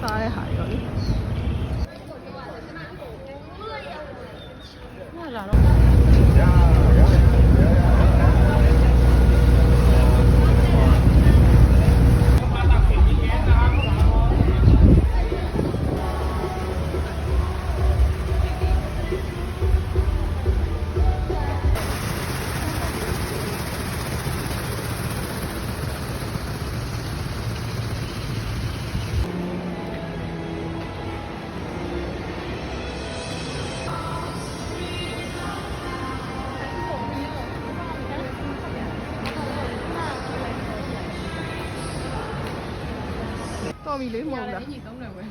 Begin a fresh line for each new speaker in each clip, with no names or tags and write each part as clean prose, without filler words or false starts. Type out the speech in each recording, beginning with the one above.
စားတဲ့ဟာတွေရောလေဟာလာတော့တော်ပြီလေမဟုတ်လားညီသုံးတယ်ဝယ်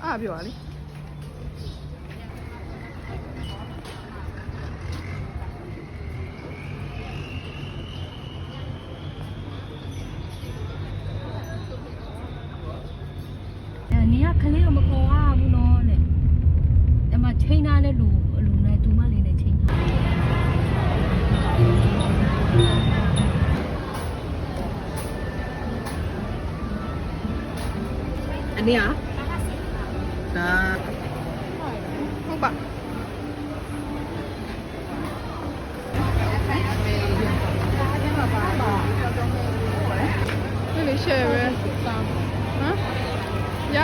အားပြောပါလေ
နေရခလေးတော့မခေါ်ရဘူးနော်တဲ့အဲ့မှာချိန်ထားတဲ့လူနဲ့သူမလေးနဲ့ချိန်ထား
อันนี้อ่ะဒါဟုတ်ပါဒီလေး share ပဲဟမ်ရ